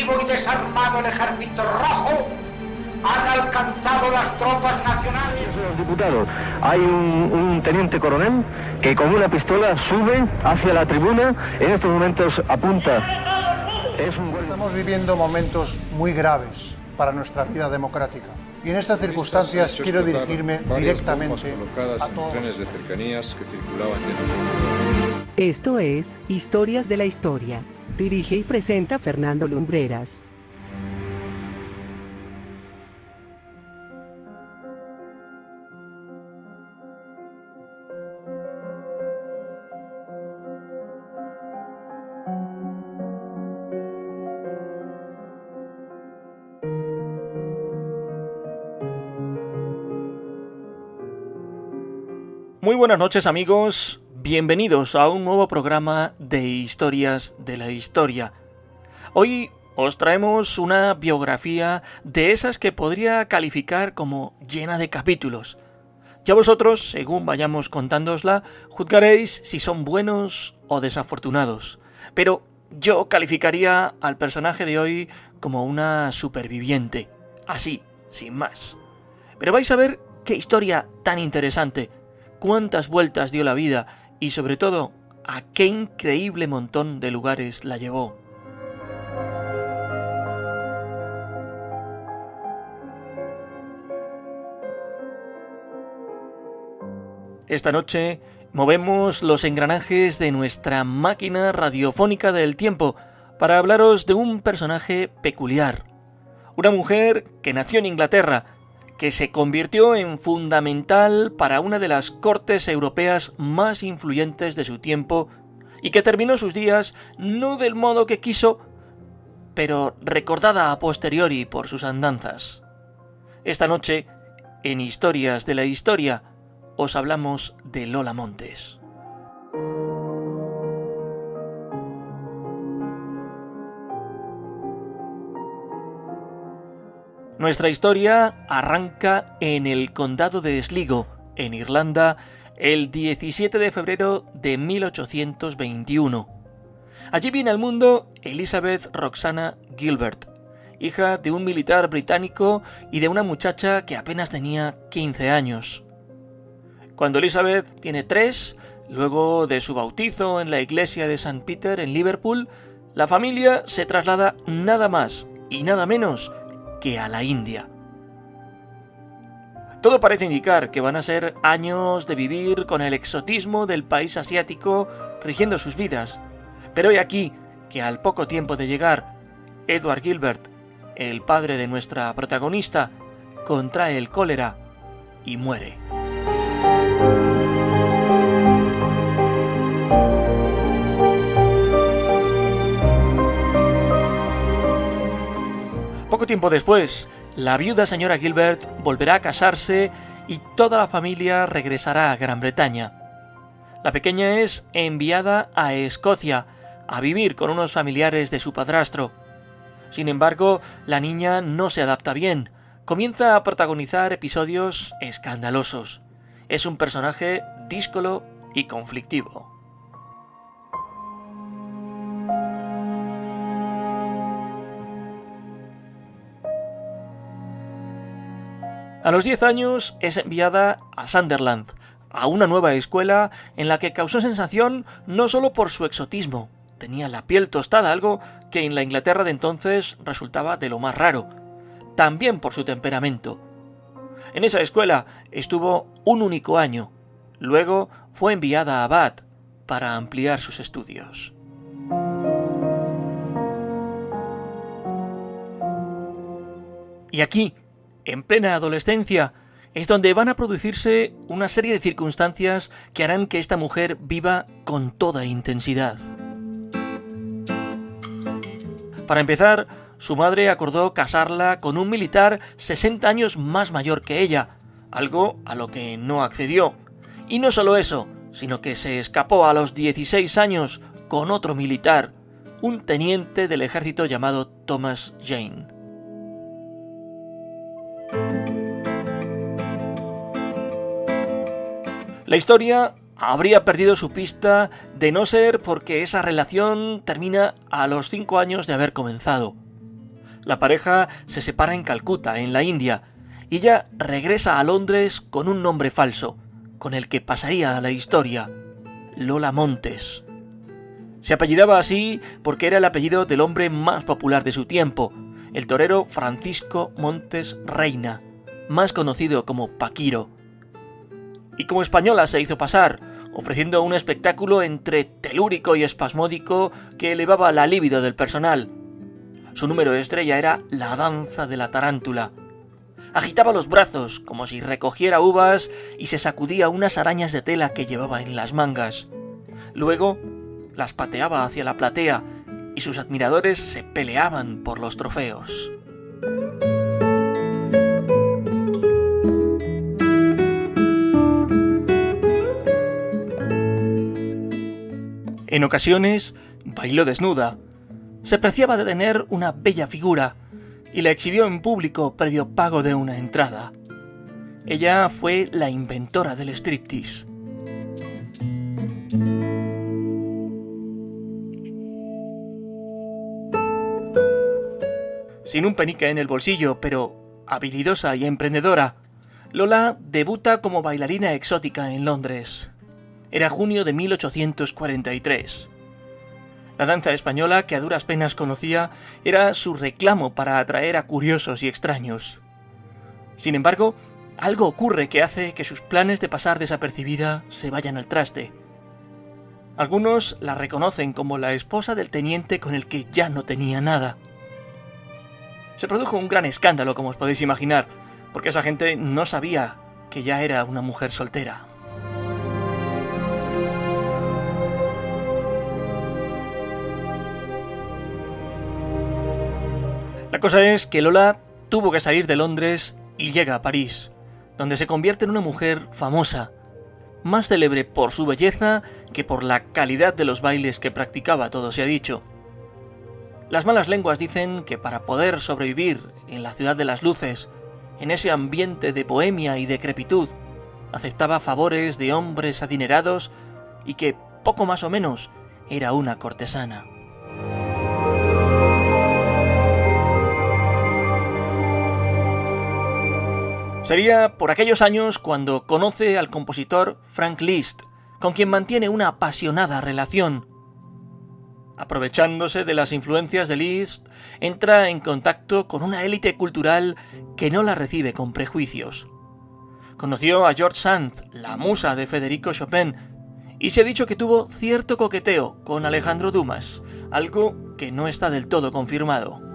vivo y desarmado el ejército rojo, han alcanzado las tropas nacionales. Los diputados, hay un teniente coronel que con una pistola sube hacia la tribuna, en estos momentos apunta. Estamos viviendo momentos muy graves para nuestra vida democrática. Y en estas circunstancias quiero dirigirme directamente a todos. Trenes de cercanías que circulaban Esto es Historias de la Historia. Dirige y presenta Fernando Lumbreras. Muy buenas noches, amigos, bienvenidos a un nuevo programa de Historias de la Historia. Hoy os traemos una biografía de esas que podría calificar como llena de capítulos. Ya vosotros, según vayamos contándosla, juzgaréis si son buenos o desafortunados. Pero yo calificaría al personaje de hoy como una superviviente, así, sin más. Pero vais a ver qué historia tan interesante, cuántas vueltas dio la vida y sobre todo a qué increíble montón de lugares la llevó. Esta noche movemos los engranajes de nuestra máquina radiofónica del tiempo para hablaros de un personaje peculiar, una mujer que nació en Inglaterra, que se convirtió en fundamental para una de las cortes europeas más influyentes de su tiempo y que terminó sus días no del modo que quiso, pero recordada a posteriori por sus andanzas. Esta noche, en Historias de la Historia, os hablamos de Lola Montes. Nuestra historia arranca en el condado de Sligo, en Irlanda, el 17 de febrero de 1821. Allí viene al mundo Elizabeth Roxana Gilbert, hija de un militar británico y de una muchacha que apenas tenía 15 años. Cuando Elizabeth tiene 3, luego de su bautizo en la iglesia de St. Peter en Liverpool, la familia se traslada nada más y nada menos que a la India. Todo parece indicar que van a ser años de vivir con el exotismo del país asiático rigiendo sus vidas, pero he aquí que al poco tiempo de llegar, Edward Gilbert, el padre de nuestra protagonista, contrae el cólera y muere. Poco tiempo después, la viuda señora Gilbert volverá a casarse y toda la familia regresará a Gran Bretaña. La pequeña es enviada a Escocia a vivir con unos familiares de su padrastro. Sin embargo, la niña no se adapta bien, comienza a protagonizar episodios escandalosos. Es un personaje díscolo y conflictivo. A los 10 años es enviada a Sunderland, a una nueva escuela en la que causó sensación no solo por su exotismo, tenía la piel tostada, algo que en la Inglaterra de entonces resultaba de lo más raro, también por su temperamento. En esa escuela estuvo un único año, luego fue enviada a Bath para ampliar sus estudios. Y aquí, en plena adolescencia, es donde van a producirse una serie de circunstancias que harán que esta mujer viva con toda intensidad. Para empezar, su madre acordó casarla con un militar 60 años más mayor que ella, algo a lo que no accedió. Y no solo eso, sino que se escapó a los 16 años con otro militar, un teniente del ejército llamado Thomas Jane. La historia habría perdido su pista de no ser porque esa relación termina a los 5 años de haber comenzado. La pareja se separa en Calcuta, en la India, y ella regresa a Londres con un nombre falso, con el que pasaría a la historia: Lola Montes. Se apellidaba así porque era el apellido del hombre más popular de su tiempo, el torero Francisco Montes Reina, más conocido como Paquiro. Y como española se hizo pasar, ofreciendo un espectáculo entre telúrico y espasmódico que elevaba la libido del personal. Su número estrella era la danza de la tarántula. Agitaba los brazos como si recogiera uvas y se sacudía unas arañas de tela que llevaba en las mangas. Luego las pateaba hacia la platea y sus admiradores se peleaban por los trofeos. En ocasiones bailó desnuda. Se preciaba de tener una bella figura y la exhibió en público previo pago de una entrada. Ella fue la inventora del striptease. Sin un penique en el bolsillo, pero habilidosa y emprendedora, Lola debuta como bailarina exótica en Londres. Era junio de 1843. La danza española, que a duras penas conocía, era su reclamo para atraer a curiosos y extraños. Sin embargo, algo ocurre que hace que sus planes de pasar desapercibida se vayan al traste. Algunos la reconocen como la esposa del teniente con el que ya no tenía nada. Se produjo un gran escándalo, como os podéis imaginar, porque esa gente no sabía que ya era una mujer soltera. La cosa es que Lola tuvo que salir de Londres y llega a París, donde se convierte en una mujer famosa, más célebre por su belleza que por la calidad de los bailes que practicaba, todo se ha dicho. Las malas lenguas dicen que para poder sobrevivir en la ciudad de las luces, en ese ambiente de bohemia y decrepitud, aceptaba favores de hombres adinerados y que, poco más o menos, era una cortesana. Sería por aquellos años cuando conoce al compositor Frank Liszt, con quien mantiene una apasionada relación. Aprovechándose de las influencias de Liszt, entra en contacto con una élite cultural que no la recibe con prejuicios. Conoció a George Sand, la musa de Federico Chopin, y se ha dicho que tuvo cierto coqueteo con Alejandro Dumas, algo que no está del todo confirmado.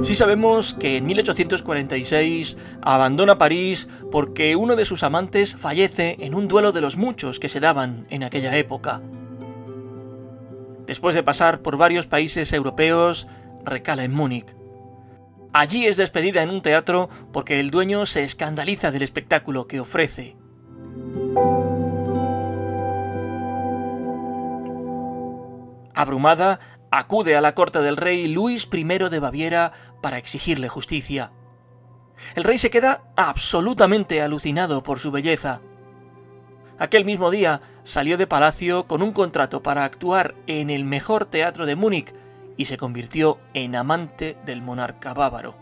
Sí sabemos que en 1846 abandona París porque uno de sus amantes fallece en un duelo de los muchos que se daban en aquella época. Después de pasar por varios países europeos, recala en Múnich. Allí es despedida en un teatro porque el dueño se escandaliza del espectáculo que ofrece. Abrumada, acude a la corte del rey Luis I de Baviera para exigirle justicia. El rey se queda absolutamente alucinado por su belleza. Aquel mismo día salió de palacio con un contrato para actuar en el mejor teatro de Múnich y se convirtió en amante del monarca bávaro.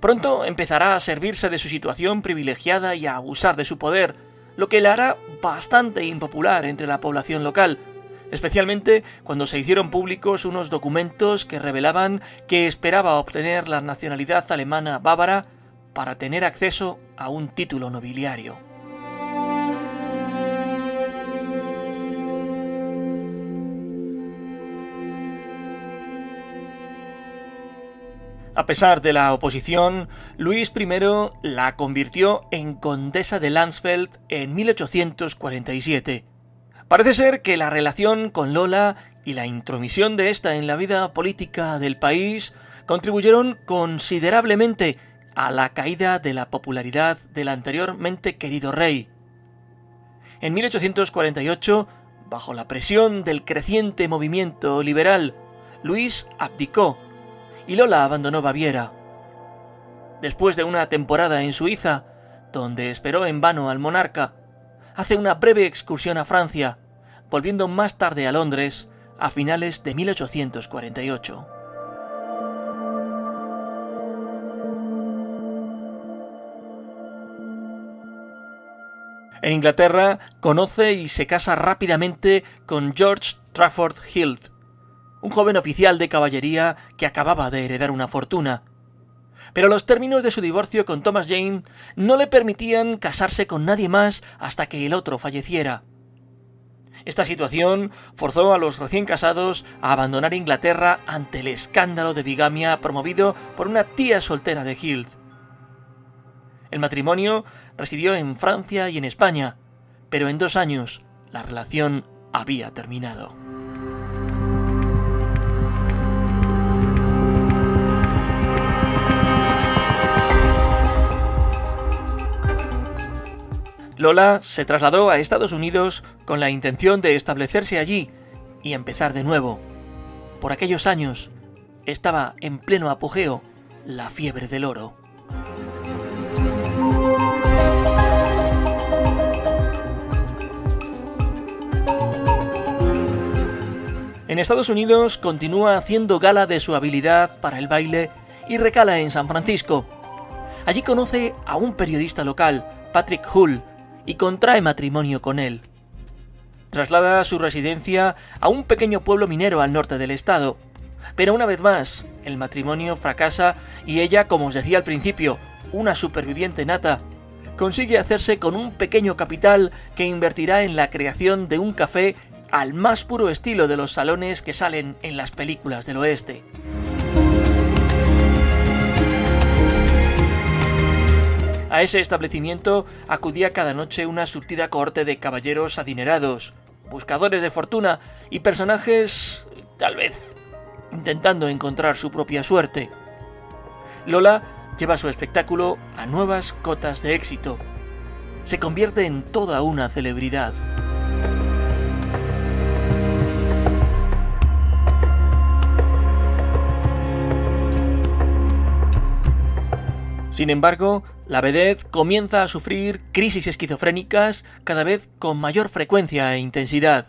Pronto empezará a servirse de su situación privilegiada y a abusar de su poder, lo que la hará bastante impopular entre la población local, especialmente cuando se hicieron públicos unos documentos que revelaban que esperaba obtener la nacionalidad alemana bávara para tener acceso a un título nobiliario. A pesar de la oposición, Luis I la convirtió en condesa de Landsfeld en 1847. Parece ser que la relación con Lola y la intromisión de esta en la vida política del país contribuyeron considerablemente a la caída de la popularidad del anteriormente querido rey. En 1848, bajo la presión del creciente movimiento liberal, Luis abdicó y Lola abandonó Baviera. Después de una temporada en Suiza, donde esperó en vano al monarca, hace una breve excursión a Francia, volviendo más tarde a Londres a finales de 1848. En Inglaterra conoce y se casa rápidamente con George Trafford Hilt, un joven oficial de caballería que acababa de heredar una fortuna. Pero los términos de su divorcio con Thomas Jane no le permitían casarse con nadie más hasta que el otro falleciera. Esta situación forzó a los recién casados a abandonar Inglaterra ante el escándalo de bigamia promovido por una tía soltera de Hilt. El matrimonio residió en Francia y en España, pero en 2 años la relación había terminado. Lola se trasladó a Estados Unidos con la intención de establecerse allí y empezar de nuevo. Por aquellos años estaba en pleno apogeo la fiebre del oro. En Estados Unidos continúa haciendo gala de su habilidad para el baile y recala en San Francisco. Allí conoce a un periodista local, Patrick Hull, y contrae matrimonio con él. Traslada su residencia a un pequeño pueblo minero al norte del estado, pero una vez más el matrimonio fracasa y ella, como os decía al principio, una superviviente nata, consigue hacerse con un pequeño capital que invertirá en la creación de un café al más puro estilo de los salones que salen en las películas del oeste. A ese establecimiento acudía cada noche una surtida cohorte de caballeros adinerados, buscadores de fortuna y personajes, tal vez, intentando encontrar su propia suerte. Lola lleva su espectáculo a nuevas cotas de éxito. Se convierte en toda una celebridad. Sin embargo, la vedette comienza a sufrir crisis esquizofrénicas cada vez con mayor frecuencia e intensidad.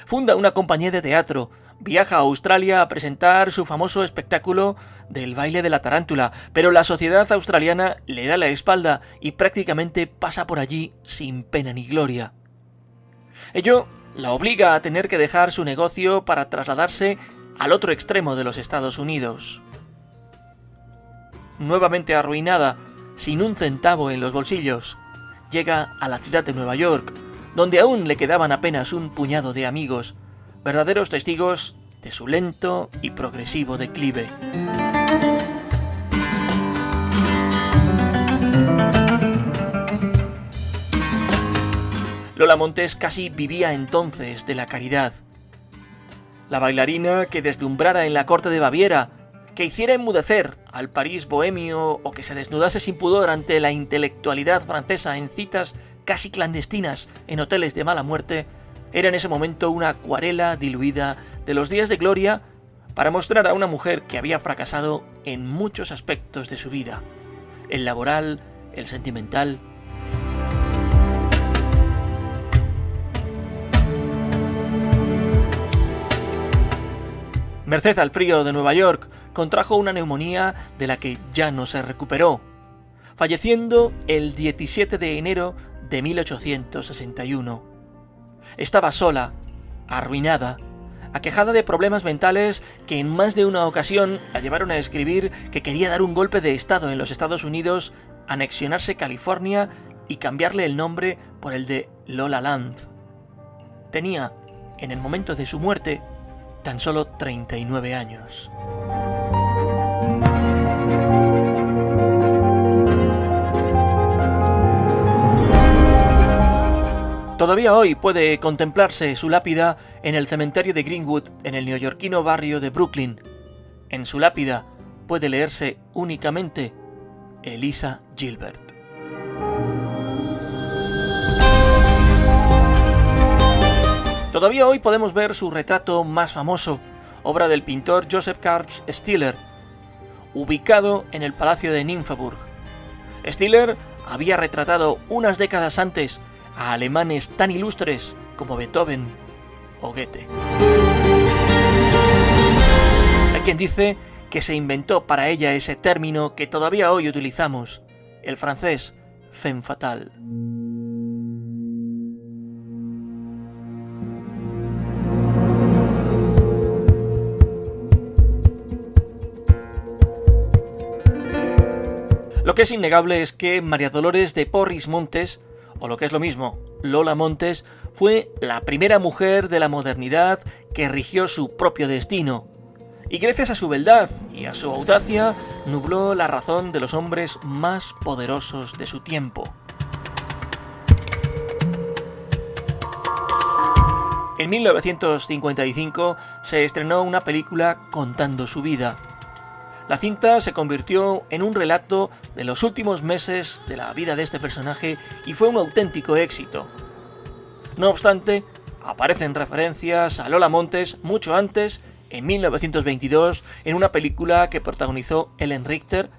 Funda una compañía de teatro, viaja a Australia a presentar su famoso espectáculo del baile de la tarántula, pero la sociedad australiana le da la espalda y prácticamente pasa por allí sin pena ni gloria. Ello la obliga a tener que dejar su negocio para trasladarse al otro extremo de los Estados Unidos. Nuevamente arruinada, sin un centavo en los bolsillos, llega a la ciudad de Nueva York, donde aún le quedaban apenas un puñado de amigos, verdaderos testigos de su lento y progresivo declive. Lola Montes casi vivía entonces de la caridad. La bailarina que deslumbrara en la corte de Baviera, que hiciera enmudecer al París bohemio o que se desnudase sin pudor ante la intelectualidad francesa en citas casi clandestinas en hoteles de mala muerte, era en ese momento una acuarela diluida de los días de gloria para mostrar a una mujer que había fracasado en muchos aspectos de su vida, el laboral, el sentimental. Merced al frío de Nueva York, contrajo una neumonía de la que ya no se recuperó, falleciendo el 17 de enero de 1861. Estaba sola, arruinada, aquejada de problemas mentales que en más de una ocasión la llevaron a escribir que quería dar un golpe de estado en los Estados Unidos, anexionarse California y cambiarle el nombre por el de Lola Land. Tenía, en el momento de su muerte, tan solo 39 años. Todavía hoy puede contemplarse su lápida en el cementerio de Greenwood, en el neoyorquino barrio de Brooklyn. En su lápida puede leerse únicamente Eliza Gilbert. Todavía hoy podemos ver su retrato más famoso, obra del pintor Joseph Karst Stiller, ubicado en el Palacio de Nymphenburg. Stiller había retratado unas décadas antes a alemanes tan ilustres como Beethoven o Goethe. Hay quien dice que se inventó para ella ese término que todavía hoy utilizamos, el francés femme fatale. Lo que es innegable es que María Dolores de Porris Montes, o lo que es lo mismo, Lola Montes, fue la primera mujer de la modernidad que rigió su propio destino, y gracias a su beldad y a su audacia nubló la razón de los hombres más poderosos de su tiempo. En 1955 se estrenó una película contando su vida. La cinta se convirtió en un relato de los últimos meses de la vida de este personaje y fue un auténtico éxito. No obstante, aparecen referencias a Lola Montes mucho antes, en 1922, en una película que protagonizó Ellen Richter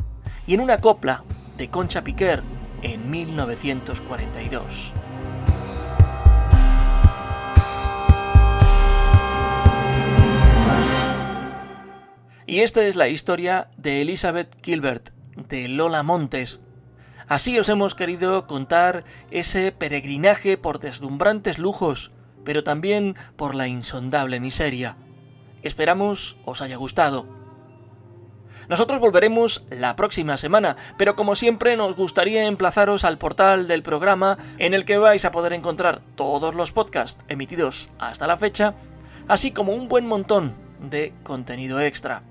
y en una copla de Concha Piquer en 1942. Y esta es la historia de Elizabeth Gilbert, de Lola Montes. Así os hemos querido contar ese peregrinaje por deslumbrantes lujos, pero también por la insondable miseria. Esperamos os haya gustado. Nosotros volveremos la próxima semana, pero como siempre nos gustaría emplazaros al portal del programa en el que vais a poder encontrar todos los podcasts emitidos hasta la fecha, así como un buen montón de contenido extra.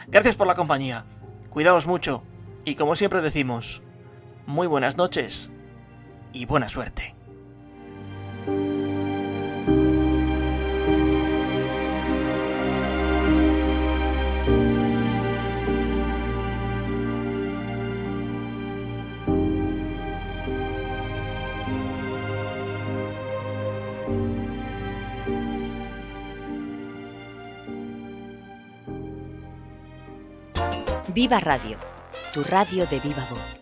Gracias por la compañía, cuidaos mucho y como siempre decimos, muy buenas noches y buena suerte. Viva Radio, tu radio de viva voz.